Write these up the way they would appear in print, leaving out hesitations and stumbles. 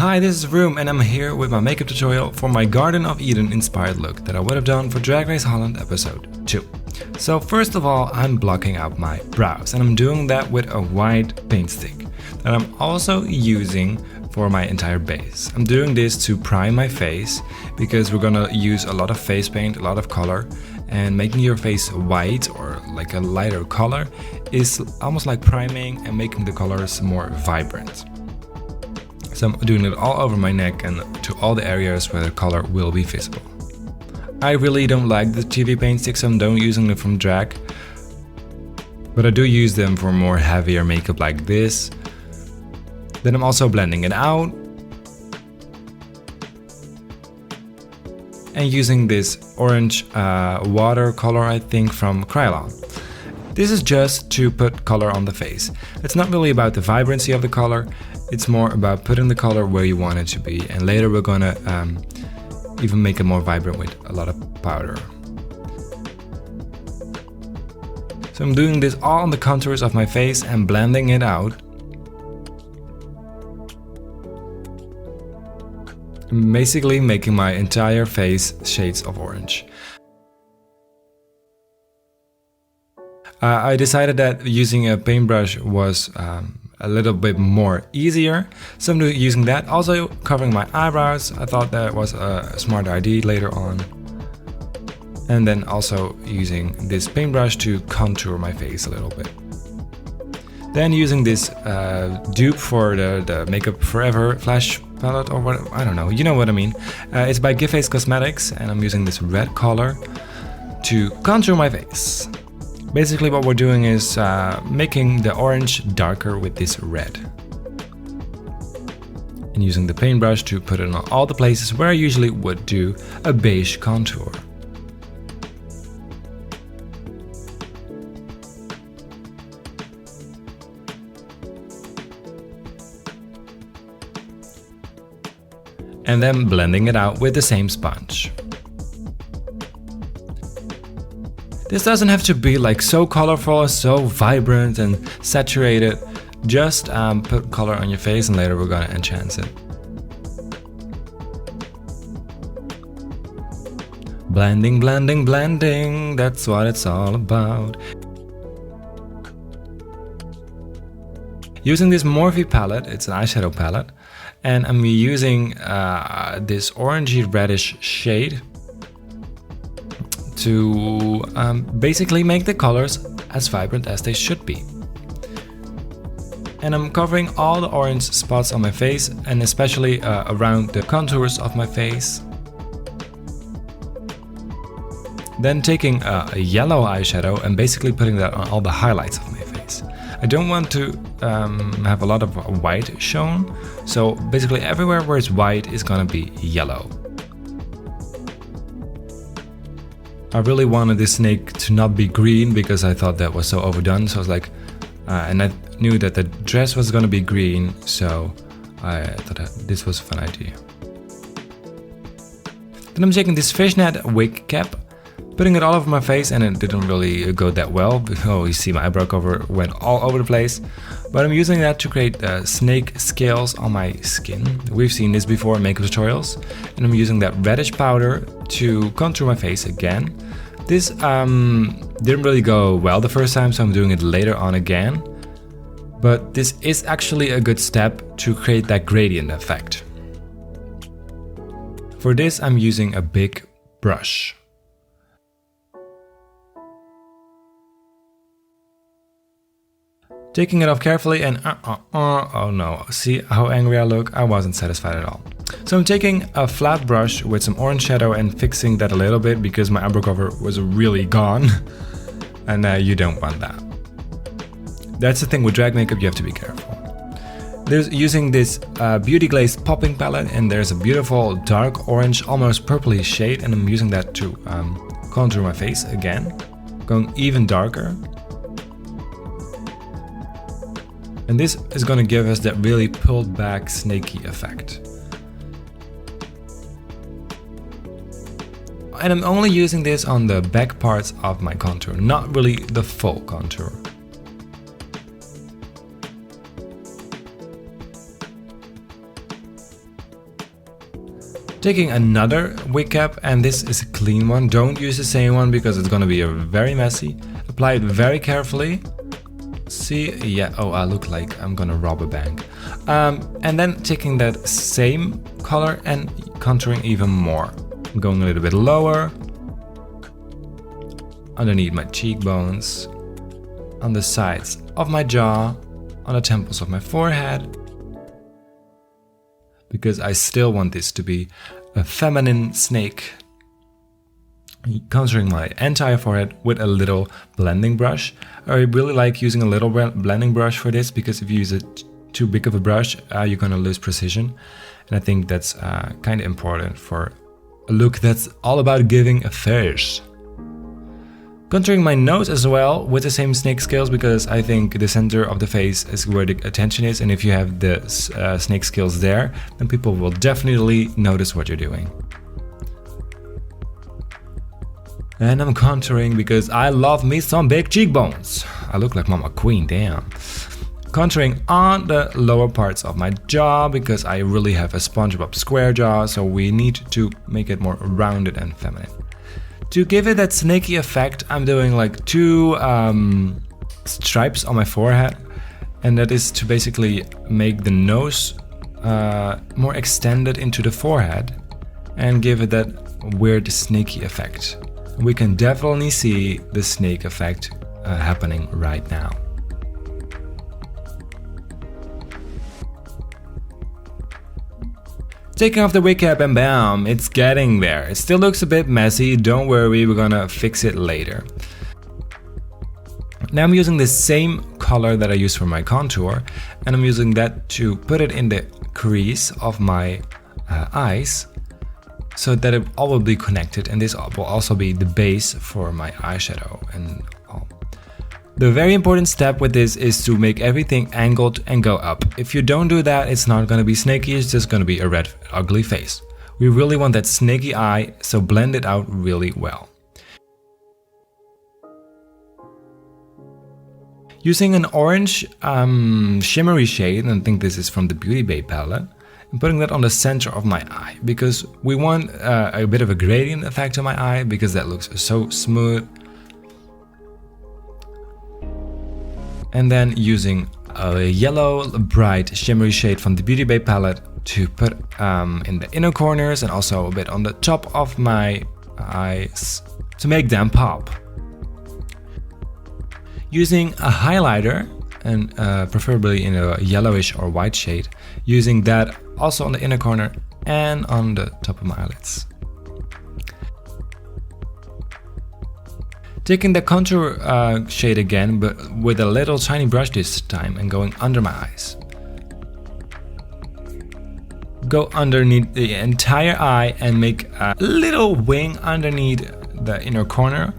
Hi, this is Roem and I'm here with my makeup tutorial for my Garden of Eden inspired look that I would have done for Drag Race Holland episode 2. So first of all, I'm blocking out my brows and I'm doing that with a white paint stick that I'm also using for my entire base. I'm doing this to prime my face because we're gonna use a lot of face paint, a lot of color, and making your face white or like a lighter color is almost like priming and making the colors more vibrant. So I'm doing it all over my neck and to all the areas where the color will be visible. I really don't like the TV paint sticks, so I'm not using them from drag, but I do use them for more heavier makeup like this. Then I'm also blending it out and using this orange watercolor, I think, from Kryolan. This is just to put color on the face. It's not really about the vibrancy of the color, it's more about putting the color where you want it to be, and later we're gonna even make it more vibrant with a lot of powder. So I'm doing this all on the contours of my face and blending it out. I'm basically making my entire face shades of orange. I decided that using a paintbrush was a little bit more easier, so I'm using that. Also covering my eyebrows, I thought that was a smart idea later on. And then also using this paintbrush to contour my face a little bit. Then using this dupe for the Makeup Forever Flash palette, or what, I don't know, you know what I mean. It's by Give Face Cosmetics and I'm using this red color to contour my face. Basically what we're doing is making the orange darker with this red. And using the paintbrush to put it on all the places where I usually would do a beige contour. And then blending it out with the same sponge. This doesn't have to be like so colorful, so vibrant and saturated. Just put color on your face and later we're gonna enhance it. Blending, blending, blending, that's what it's all about. Using this Morphe palette, it's an eyeshadow palette, and I'm using this orangey reddish shade to basically make the colors as vibrant as they should be. And I'm covering all the orange spots on my face and especially around the contours of my face. Then taking a yellow eyeshadow and basically putting that on all the highlights of my face. I don't want to have a lot of white shown, so basically everywhere where it's white is gonna be yellow. I really wanted this snake to not be green because I thought that was so overdone, so I was like, and I knew that the dress was gonna be green, so I thought that this was a fun idea. Then I'm taking this fishnet wig cap, putting it all over my face, and it didn't really go that well. Oh, you see my eyebrow cover went all over the place. But I'm using that to create snake scales on my skin. We've seen this before in makeup tutorials. And I'm using that reddish powder to contour my face again. This didn't really go well the first time, so I'm doing it later on again. But this is actually a good step to create that gradient effect. For this, I'm using a big brush. Taking it off carefully and oh no, see how angry I look? I wasn't satisfied at all. So I'm taking a flat brush with some orange shadow and fixing that a little bit because my eyebrow cover was really gone. And you don't want that. That's the thing with drag makeup, you have to be careful. There's using this Beauty Glazed popping palette and there's a beautiful dark orange, almost purpley shade, and I'm using that to contour my face again, going even darker. And this is going to give us that really pulled back snaky effect. And I'm only using this on the back parts of my contour, not really the full contour. Taking another wig cap, and this is a clean one. Don't use the same one because it's gonna be very messy. Apply it very carefully. See, yeah, oh, I look like I'm gonna rob a bank. And then taking that same color and contouring even more. I'm going a little bit lower, underneath my cheekbones, on the sides of my jaw, on the temples of my forehead, because I still want this to be a feminine snake. Contouring my entire forehead with a little blending brush. I really like using a little blending brush for this, because if you use it too big of a brush, you're gonna lose precision. And I think that's kind of important for a look that's all about giving a face. Contouring my nose as well with the same snake scales, because I think the center of the face is where the attention is, and if you have the snake scales there, then people will definitely notice what you're doing. And I'm contouring because I love me some big cheekbones. I look like Mama Queen, damn. Contouring on the lower parts of my jaw, because I really have a SpongeBob square jaw, so we need to make it more rounded and feminine. To give it that snaky effect, I'm doing like 2 stripes on my forehead, and that is to basically make the nose more extended into the forehead and give it that weird snaky effect. We can definitely see the snake effect happening right now. Taking off the wig cap and bam, it's getting there. It still looks a bit messy, don't worry, we're gonna fix it later. Now I'm using the same color that I used for my contour, and I'm using that to put it in the crease of my eyes, so that it all will be connected, and this will also be the base for my eyeshadow and all. The very important step with this is to make everything angled and go up. If you don't do that, it's not gonna be snaky, it's just gonna be a red, ugly face. We really want that snaky eye, so blend it out really well. Using an orange shimmery shade, and I think this is from the Beauty Bay palette, I'm putting that on the center of my eye, because we want a bit of a gradient effect on my eye, because that looks so smooth. And then using a yellow bright shimmery shade from the Beauty Bay palette to put in the inner corners and also a bit on the top of my eyes to make them pop. Using a highlighter, and preferably in a yellowish or white shade, using that also on the inner corner and on the top of my eyelids. Taking the contour shade again, but with a little tiny brush this time, and going under my eyes. Go underneath the entire eye and make a little wing underneath the inner corner,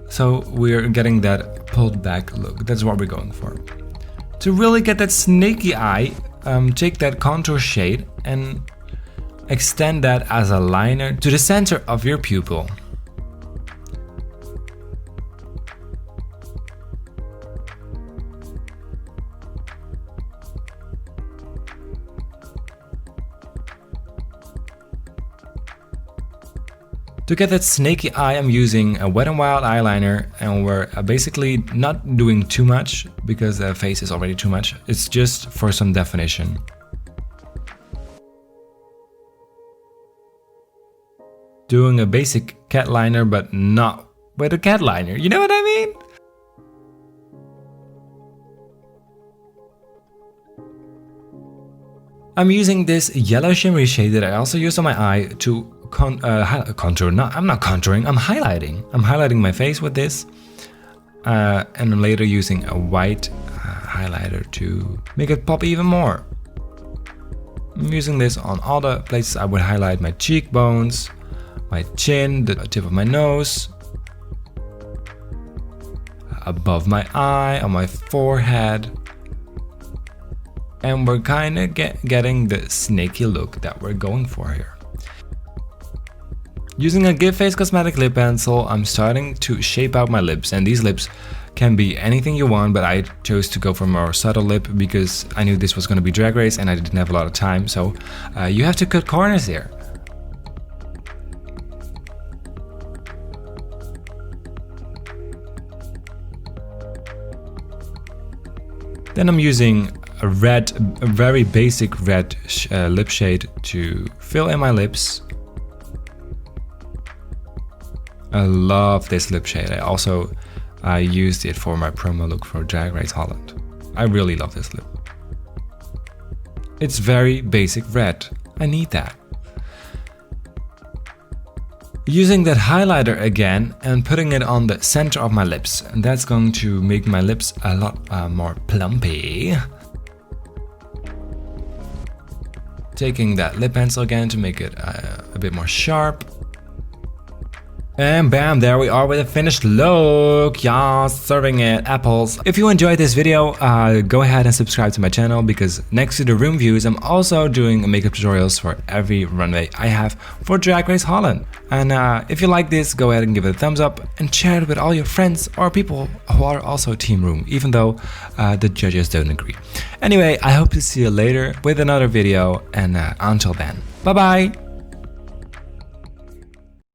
so we're getting that pulled back look. That's what we're going for. To really get that snaky eye, take that contour shade and extend that as a liner to the center of your pupil. To get that snaky eye, I'm using a Wet n Wild eyeliner, and we're basically not doing too much because the face is already too much. It's just for some definition. Doing a basic cat liner, but not with a cat liner, you know what I mean? I'm using this yellow shimmery shade that I also used on my eye to contour. No, I'm not contouring, I'm highlighting. I'm highlighting my face with this, and I'm later using a white highlighter to make it pop even more. I'm using this on all the places I would highlight: my cheekbones, my chin, the tip of my nose, above my eye, on my forehead. And we're kind of getting the snaky look that we're going for here. Using a Give Face Cosmetic lip pencil, I'm starting to shape out my lips, and these lips can be anything you want, but I chose to go for a more subtle lip because I knew this was going to be Drag Race and I didn't have a lot of time, so you have to cut corners here. Then I'm using a very basic red lip shade to fill in my lips. I love this lip shade. I also used it for my promo look for Drag Race Holland. I really love this lip. It's very basic red. I need that. Using that highlighter again and putting it on the center of my lips. And that's going to make my lips a lot more plumpy. Taking that lip pencil again to make it a bit more sharp. And bam, there we are with a finished look. Yeah, serving it apples. If you enjoyed this video, go ahead and subscribe to my channel, because next to the room views, I'm also doing makeup tutorials for every runway I have for Drag Race Holland. And if you like this, go ahead and give it a thumbs up and share it with all your friends or people who are also Team Room, even though the judges don't agree. Anyway, I hope to see you later with another video, and until then, bye bye!